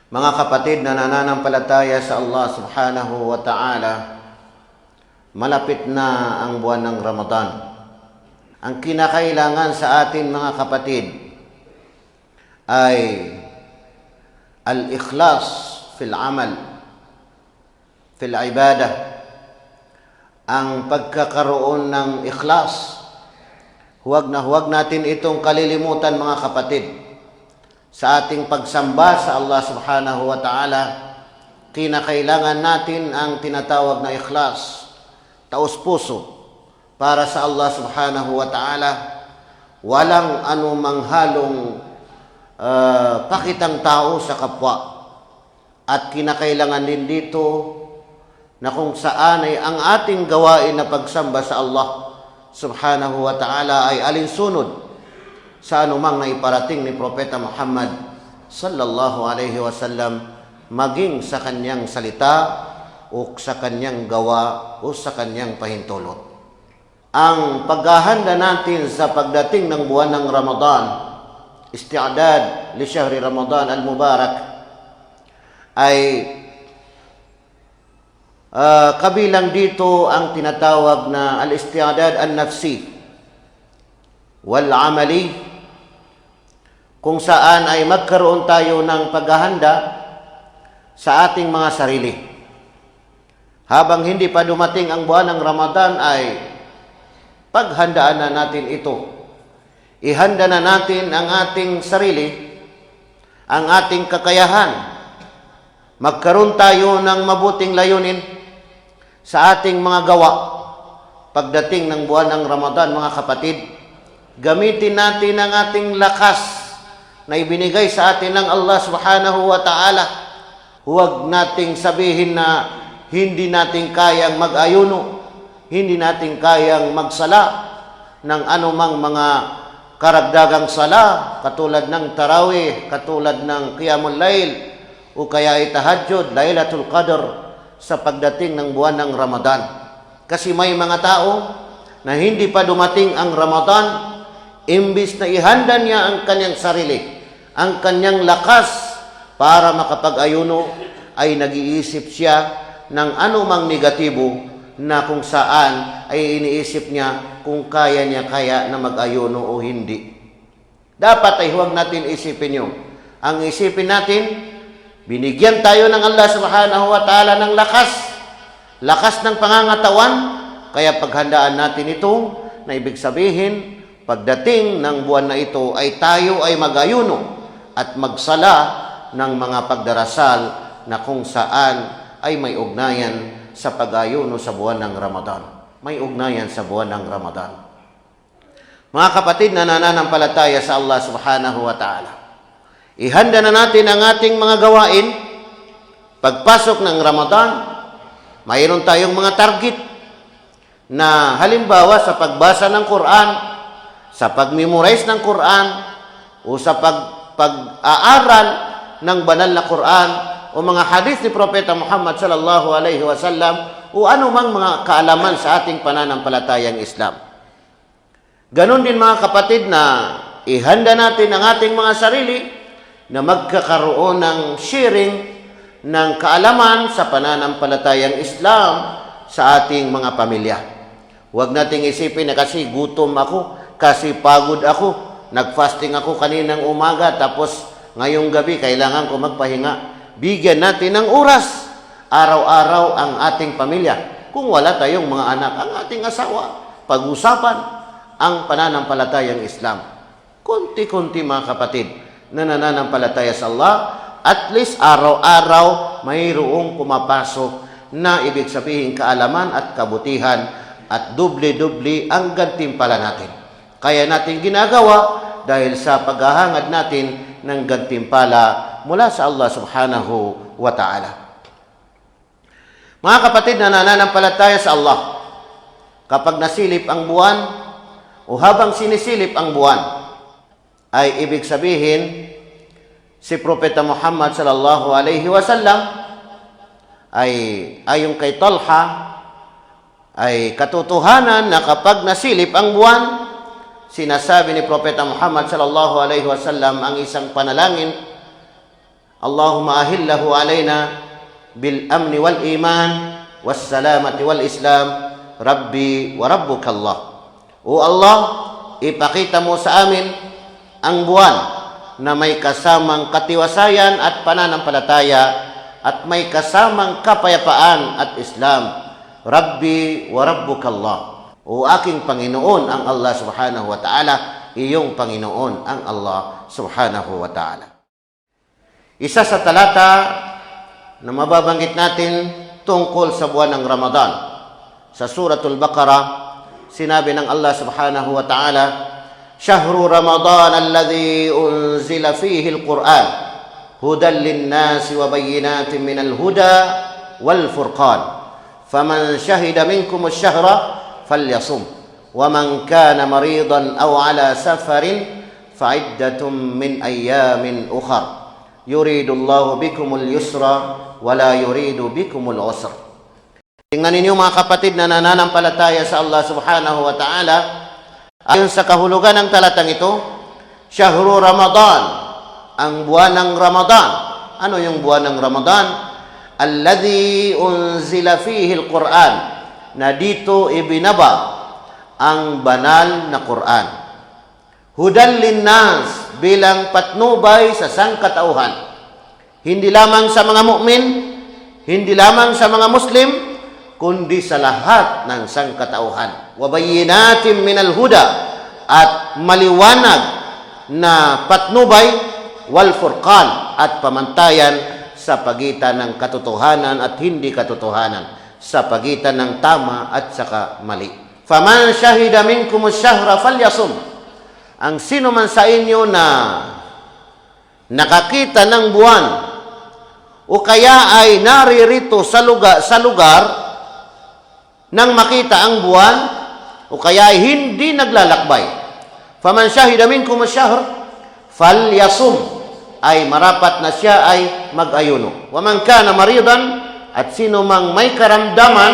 Mga kapatid na nananampalataya sa Allah subhanahu wa ta'ala, malapit na ang buwan ng Ramadan. Ang kinakailangan sa atin mga kapatid ay al-ikhlas fil amal, fil ibadah. Ang pagkakaroon ng ikhlas, huwag natin itong kalilimutan mga kapatid. Sa ating pagsamba sa Allah subhanahu wa ta'ala, kinakailangan natin ang tinatawag na ikhlas, taos-puso, para sa Allah subhanahu wa ta'ala. Walang anumang halong pakitang tao sa kapwa. At kinakailangan din dito na kung saan ay ang ating gawain na pagsamba sa Allah subhanahu wa ta'ala ay alinsunod sa anumang naiparating ni Propeta Muhammad sallallahu alaihi wasallam, maging sa kanyang salita o sa kanyang gawa o sa kanyang pahintulot. Ang paghahanda natin sa pagdating ng buwan ng Ramadan, isti'dad li syahri Ramadan al-Mubarak, ay kabilang dito ang tinatawag na al-isti'dad an-nafsi wal-amali, kung saan ay magkaroon tayo ng paghahanda sa ating mga sarili. Habang hindi pa dumating ang buwan ng Ramadan ay paghandaan na natin ito. Ihanda na natin ang ating sarili, ang ating kakayahan. Magkaroon tayo ng mabuting layunin sa ating mga gawa. Pagdating ng buwan ng Ramadan mga kapatid, gamitin natin ang ating lakas na ibinigay sa atin ng Allah subhanahu wa ta'ala. Huwag nating sabihin na hindi natin kayang mag-ayuno, hindi natin kayang magsala ng anumang mga karagdagang sala, katulad ng tarawih, katulad ng qiyamul layl, o kaya tahajjud, laylatul qadr, sa pagdating ng buwan ng Ramadan. Kasi may mga tao na hindi pa dumating ang Ramadan, imbis na ihanda niya ang kanyang sarili, ang kanyang lakas para makapag-ayuno, ay nag-iisip siya ng anumang negatibo na kung saan ay iniisip niya kung kaya niya na mag-ayuno o hindi. Dapat ay huwag natin isipin yun. Ang isipin natin, binigyan tayo ng Allah subhanahu wa ta'ala ng lakas ng pangangatawan, kaya paghandaan natin ito, na ibig sabihin, pagdating ng buwan na ito ay tayo ay mag-ayuno at magsala ng mga pagdarasal na kung saan ay may ugnayan sa pag-ayuno sa buwan ng Ramadan. May ugnayan sa buwan ng Ramadan. Mga kapatid na nananampalataya sa Allah subhanahu wa ta'ala, ihanda na natin ang ating mga gawain. Pagpasok ng Ramadan, mayroon tayong mga target na halimbawa sa pagbasa ng Quran, sa pag-memorize ng Quran, o sa pag-aaral ng banal na Quran, o mga hadith ni Propeta Muhammad sallallahu alaihi wasallam, o anumang mga kaalaman sa ating pananampalatayang Islam. Ganon din mga kapatid na ihanda natin ang ating mga sarili na magkakaroon ng sharing ng kaalaman sa pananampalatayang Islam sa ating mga pamilya. Huwag nating isipin na kasi gutom ako, kasi pagod ako, nag-fasting ako kaninang umaga, tapos ngayong gabi kailangan ko magpahinga. Bigyan natin ng oras, araw-araw ang ating pamilya. Kung wala tayong mga anak, ang ating asawa, pag-usapan ang pananampalatayang Islam. Kunti-kunti mga kapatid na nananampalataya sa Allah, at least araw-araw mayroong pumapasok na ibig sabihin kaalaman at kabutihan, at doble-doble ang gantimpala natin. Kaya natin ginagawa dahil sa paghahangad natin ng gantimpala mula sa Allah subhanahu wa ta'ala. Mga kapatid na nananampalataya sa Allah, kapag nasilip ang buwan o habang sinisilip ang buwan, ay ibig sabihin si Propeta Muhammad sallallahu alaihi wasallam ay ayon kay Talha ay katotohanan na kapag nasilip ang buwan, sinasabi ni Propeta Muhammad sallallahu alaihi wasallam ang isang panalangin, Allahumma ahillahu alaina bil amni wal iman was salamati wal islam. Rabbi wa rabbuka Allah. O Allah, ipakita mo sa amin ang buwan na may kasamang katiwasayan at pananampalataya at may kasamang kapayapaan at Islam. Rabbi wa rabbuka Allah. O aking Panginoon ang Allah subhanahu wa ta'ala, iyong Panginoon ang Allah subhanahu wa ta'ala. Isa sa talata na mababanggit natin tungkol sa buwan ng Ramadan. Sa Suratul Baqarah, sinabi ng Allah subhanahu wa ta'ala, Shahru Ramadan alladhi unzila fihi al-Quran, hudan lin-nasi wa bayyinatin minal huda wal furqan. Faman shahida minkum ash-shahra falyasum, wa man kana maridan aw ala safarin fa'iddatun min ayyamin ukhar. Yuridullahu bikumul yusra wa la yuridu bikumul usra. Tingnan ninyo mga kapatid na nananampalataya sa Allah subhanahu wa ta'ala, ayon sa kahulugan ng talatang ito, Syahru Ramadan, ang buwan ng Ramadan. Ano yung buwan ng Ramadan? Alladhi unzila fihi al-Quran, na dito ibinaba ang banal na Quran. Hudan linnas, bilang patnubay sa sangkatauhan. Hindi lamang sa mga mu'min, hindi lamang sa mga Muslim, kundi sa lahat ng sangkatauhan. Wa bayyinatin minal huda, at maliwanag na patnubay, wal furqan, at pamantayan sa pagitan ng katotohanan at hindi katotohanan, sa pagitan ng tama at saka mali. Faman shahida minkum ash-shahra falyasum. Ang sino man sa inyo na nakakita ng buwan o kaya ay naririto sa lugar nang makita ang buwan o kaya ay hindi naglalakbay. Faman shahida minkum ash-shahr falyasum, ay marapat na siya ay mag-ayuno. Wa man kana maridan, at sino mang may karamdaman,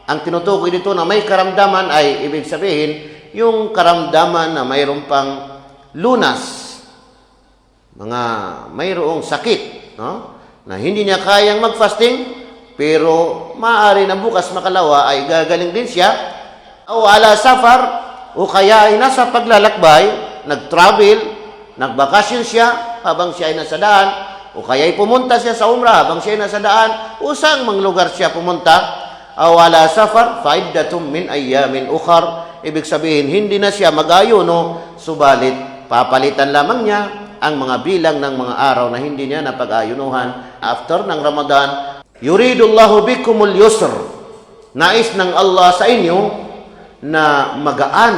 ang tinutukoy dito na may karamdaman ay ibig sabihin yung karamdaman na mayroon pang lunas, mga mayroong sakit, no? Na hindi niya kayang mag-fasting, pero maaari na bukas makalawa ay gagaling din siya, o ala safar, o kaya ay nasa paglalakbay, nag-travel, nagbakasyon siya habang siya ay nasa daan, o kaya ay pumunta siya sa umrah habang siya ay nasa daan, o saang mang lugar siya pumunta, o ala safar, fa'iddatum min ayyamin ukhar. Ibig sabihin, hindi na siya mag-ayuno, subalit papalitan lamang niya ang mga bilang ng mga araw na hindi niya napag-ayunuhan after ng Ramadan. Yuridullahu bikumul yusr, nais ng Allah sa inyo na magaan,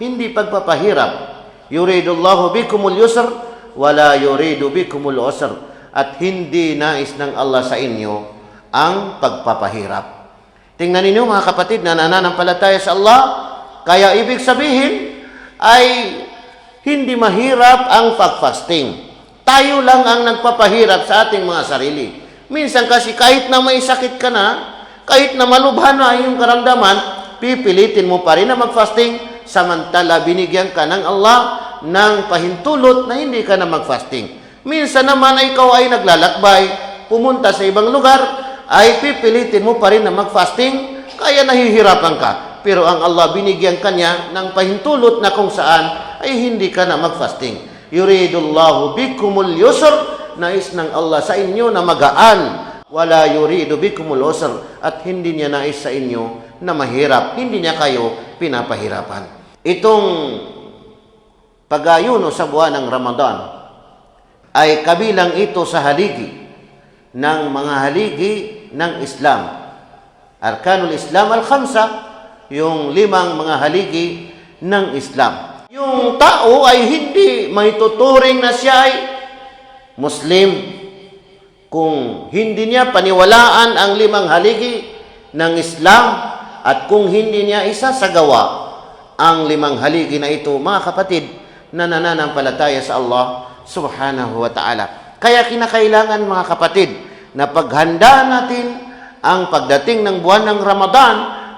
hindi pagpapahirap. Yuridullahu bikumul yusr wala yuridu bikumul usr, at hindi nais ng Allah sa inyo ang pagpapahirap. Tingnan ninyo mga kapatid na nananampalataya sa Allah, kaya ibig sabihin ay hindi mahirap ang pag-fasting. Tayo lang ang nagpapahirap sa ating mga sarili. Minsan kasi kahit na may sakit ka na, kahit na malubhan na yung karamdaman, pipilitin mo pa rin na mag-fasting, samantala binigyan ka ng Allah ng pahintulot na hindi ka na mag-fasting. Minsan naman ay ikaw ay naglalakbay, pumunta sa ibang lugar, ay pipilitin mo pa rin na mag-fasting, kaya nahihirapan ka. Pero ang Allah binigyan ka niya ng pahintulot na kung saan ay hindi ka na mag-fasting. Yuridullahu bikumul yusr, nais ng Allah sa inyo na magaan, wala yuridu bikumul usr, at hindi niya nais sa inyo na mahirap, hindi niya kayo pinapahirapan. Itong pag-ayuno sa buwan ng Ramadan ay kabilang ito sa haligi ng mga haligi ng Islam. Arkanul Islam al-khamsa, yung 5 mga haligi ng Islam. Yung tao ay hindi maituturing na siya ay Muslim kung hindi niya paniwalaan ang 5 haligi ng Islam, at kung hindi niya isasagawa ang 5 haligi na ito, mga kapatid na nananampalataya sa Allah subhanahu wa ta'ala. Kaya kinakailangan mga kapatid na paghanda natin ang pagdating ng buwan ng Ramadan,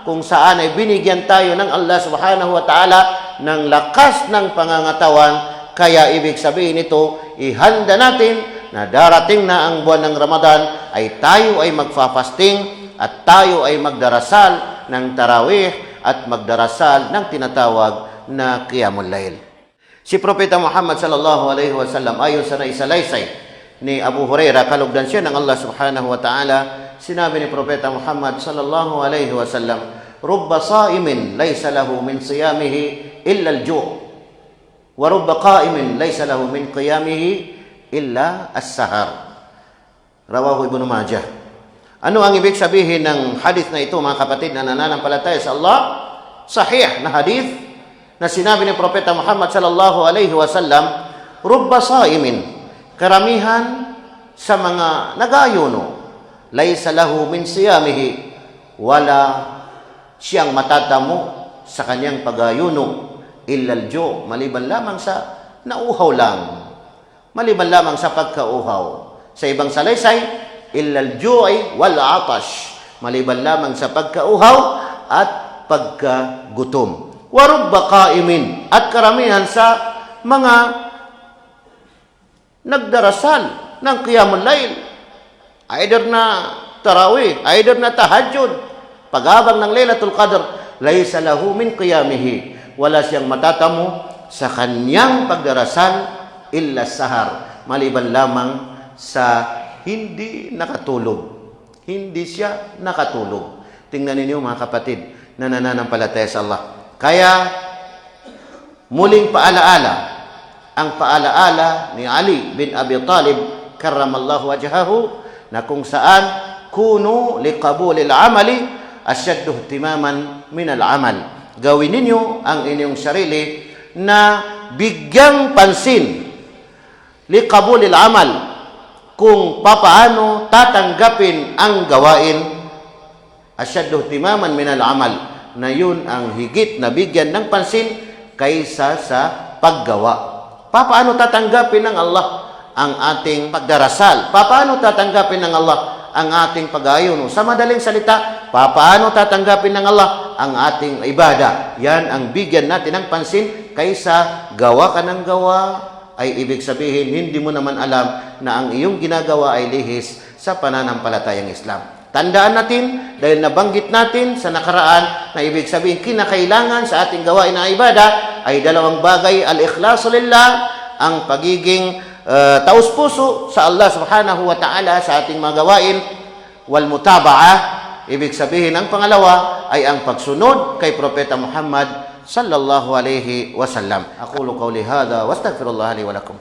kung saan ay binigyan tayo ng Allah subhanahu wa ta'ala ng lakas ng pangangatawan. Kaya ibig sabihin ito, ihanda natin na darating na ang buwan ng Ramadan ay tayo ay magfafasting at tayo ay magdarasal ng tarawih at magdarasal ng tinatawag na Qiyamul Lail. Si Propeta Muhammad sallallahu alaihi wasallam ayon sa naisalaysay ni Abu Hurairah, kalugdan siya ng Allah subhanahu wa ta'ala, sinabi ni Propeta Muhammad sallallahu alaihi wasallam, "Rubba sa'imin laysa lahu min siyamihi illa al-ju' wa rubba qa'imin laysa lahu min qiyamihi illa as-sahar." Rawahu Ibnu Majah. Ano ang ibig sabihin ng hadith na ito, mga kapatid na nananampalataya sa Allah? Sahih na hadith na sinabi ni Propeta Muhammad sallallahu alaihi wasallam, "Rubba sa'imin," karamihan sa mga nag-ayuno, "laysa lahu min siyamihi," wala siyang matatamo sa kanyang pag-ayuno, "illa al-ju'," maliban lamang sa nauhaw lang, maliban lamang sa pagkauhaw. Sa ibang salaysay, "illa al-ju'i wal 'atash," maliban lamang sa pagkauhaw at pagkagutom. "Wa rubba qa'imin," at karamihan sa mga nagdarasal ng Qiyamul Lail, either na tarawih, either na tahajjud, paghabang ng Lailatul Qadr, "laysa lahu min qiyamihi," wala siyang matatamo sa kanyang pagdarasal, "illa sahar," maliban lamang sa hindi nakatulog. Hindi siya nakatulog. Tingnan ninyo, mga kapatid na nananampalataya sa Allah. Kaya muling paalaala, ang paalaala ni Ali bin Abi Talib karramallahu wajhahu, na kung saan, "Kunu liqabulil amali asyaddu ihtimaman min al-amal." Gawin ninyo ang inyong sarili na bigyang pansin liqabulil amal, kung papaano tatanggapin ang gawain, asyaddu ihtimaman min al-amal, na yun ang higit na bigyan ng pansin kaysa sa paggawa. Papaano tatanggapin ng Allah ang ating pagdarasal? Papaano tatanggapin ng Allah ang ating pag-ayuno? Sa madaling salita, papaano tatanggapin ng Allah ang ating ibada? Yan ang bigyan natin ng pansin kaysa gawa ka ng gawa, ay ibig sabihin hindi mo naman alam na ang iyong ginagawa ay lihis sa pananampalatayang Islam. Tandaan natin, dahil nabanggit natin sa nakaraan na ibig sabihin kinakailangan sa ating gawain na ibada ay dalawang bagay: al-ikhlasu lillah, ang pagiging taus-puso sa Allah subhanahu wa ta'ala sa ating mga gawain, wal mutaba'ah, ibig sabihin ang pangalawa ay ang pagsunod kay Propeta Muhammad sallallahu alaihi wasallam. Aqulu qawli hadha wa astaghfirullah li wa lakum.